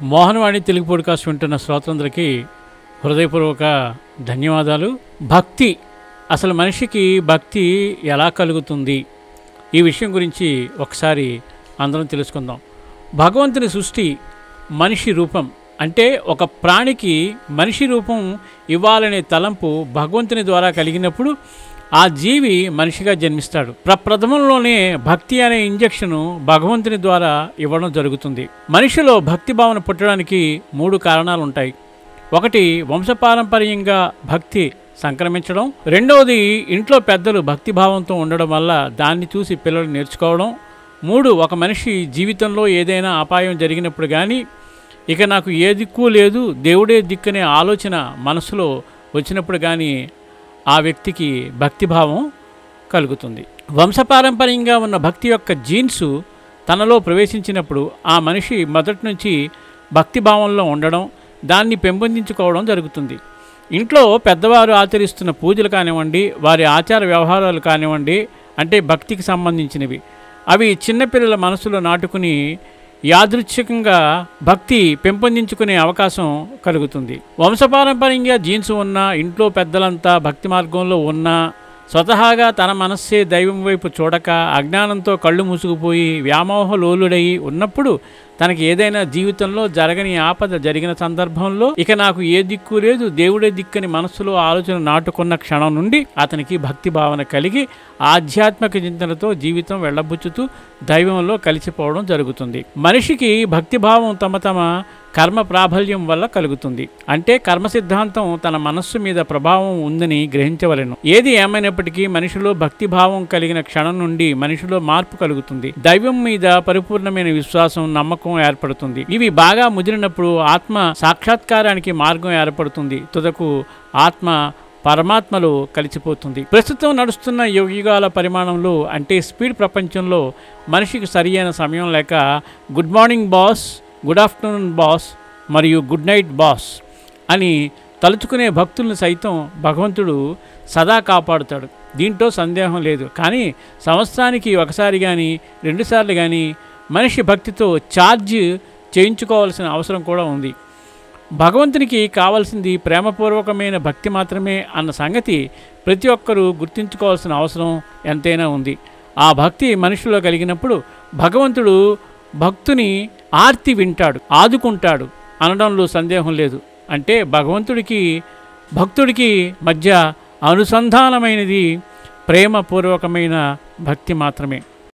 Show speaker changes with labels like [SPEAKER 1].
[SPEAKER 1] Mohanavani Telugu podcast వింటున్న శ్రోతలందరికీ హృదయపూర్వక ధన్యవాదాలు. భక్తి, అసలు మనిషికి భక్తి ఎలా కలుగుతుంది, ఈ విషయం గురించి ఒకసారి అందరం తెలుసుకుందాం. భగవంతుని సృష్టి మనిషి రూపం, అంటే ఒక ప్రాణికి మనిషి రూపం ఇవ్వాలనే తలంపు భగవంతుని ద్వారా కలిగినప్పుడు ఆ జీవి మనిషిగా జన్మిస్తాడు. ప్రప్రథమంలోనే భక్తి అనే ఇంజెక్షను భగవంతుని ద్వారా ఇవ్వడం జరుగుతుంది. మనిషిలో భక్తి భావన పుట్టడానికి 3 కారణాలు ఉంటాయి. ఒకటి, వంశపారంపర్యంగా భక్తి సంక్రమించడం. రెండవది, ఇంట్లో పెద్దలు భక్తి భావంతో ఉండడం వల్ల దాన్ని చూసి పిల్లలు నేర్చుకోవడం. 3, ఒక మనిషి జీవితంలో ఏదైనా అపాయం జరిగినప్పుడు కానీ ఇక నాకు ఏ దిక్కు లేదు, దేవుడే దిక్కనే ఆలోచన మనసులో వచ్చినప్పుడు కానీ ఆ వ్యక్తికి భక్తిభావం కలుగుతుంది. వంశపారంపర్యంగా ఉన్న భక్తి యొక్క జీన్స్ తనలో ప్రవేశించినప్పుడు ఆ మనిషి మొదటి నుంచి భక్తిభావంలో ఉండడం, దాన్ని పెంపొందించుకోవడం జరుగుతుంది. ఇంట్లో పెద్దవారు ఆచరిస్తున్న పూజలు కానివ్వండి, వారి ఆచార వ్యవహారాలు కానివ్వండి, అంటే భక్తికి సంబంధించినవి, అవి చిన్నపిల్లల మనసులో నాటుకుని యాదృచ్ఛికంగా భక్తి పెంపొందించుకునే అవకాశం కలుగుతుంది. వంశపారంపర్యంగా జీన్స్ ఉన్న ఇంట్లో పెద్దలంతా భక్తి మార్గంలో ఉన్నా స్వతహాగా తన మనస్సే దైవం వైపు చూడక అజ్ఞానంతో కళ్ళు మూసుకుపోయి వ్యామోహలోలుడై ఉన్నప్పుడు తనకి ఏదైనా జీవితంలో జరగని ఆపద జరిగిన సందర్భంలో ఇక నాకు ఏ దిక్కు లేదు, దేవుడే దిక్కని మనస్సులో ఆలోచన నాటుకున్న క్షణం నుండి అతనికి భక్తి భావన కలిగి ఆధ్యాత్మిక చింతనతో జీవితం వెళ్ళబుచ్చుతూ దైవంలో కలిసిపోవడం జరుగుతుంది. మనిషికి భక్తిభావం తమ కర్మ ప్రాబల్యం వల్ల కలుగుతుంది. అంటే కర్మ సిద్ధాంతం తన మనస్సు మీద ప్రభావం ఉందని గ్రహించవలెను. ఏది ఏమైనప్పటికీ మనిషిలో భక్తిభావం కలిగిన క్షణం నుండి మనిషిలో మార్పు కలుగుతుంది. దైవం మీద పరిపూర్ణమైన విశ్వాసం, నమ్మకం ఏర్పడుతుంది. ఇవి బాగా ముదిరినప్పుడు ఆత్మ సాక్షాత్కారానికి మార్గం ఏర్పడుతుంది. తుదకు ఆత్మ పరమాత్మలో కలిసిపోతుంది. ప్రస్తుతం నడుస్తున్న యుగాల పరిమాణంలో, అంటే స్పీడ్ ప్రపంచంలో మనిషికి సరియైన సమయం లేక good morning boss, good afternoon boss మరియు గుడ్ నైట్ బాస్ అని తలుచుకునే భక్తులను సైతం భగవంతుడు సదా కాపాడుతాడు. దీంట్లో సందేహం లేదు. కానీ సంవత్సరానికి ఒకసారి కానీ 2 సార్లు కానీ మనిషి భక్తితో ఛార్జ్ చేయించుకోవాల్సిన అవసరం కూడా ఉంది. భగవంతునికి కావాల్సింది ప్రేమపూర్వకమైన భక్తి మాత్రమే అన్న సంగతి ప్రతి ఒక్కరూ గుర్తుంచుకోవాల్సిన అవసరం ఎంతైనా ఉంది. ఆ భక్తి మనిషిలో కలిగినప్పుడు భగవంతుడు భక్తుని ఆర్తి వింటాడు, ఆదుకుంటాడు అనడంలో సందేహం లేదు. అంటే భగవంతుడికి భక్తుడికి మధ్య అనుసంధానమైనది ప్రేమపూర్వకమైన భక్తి మాత్రమే.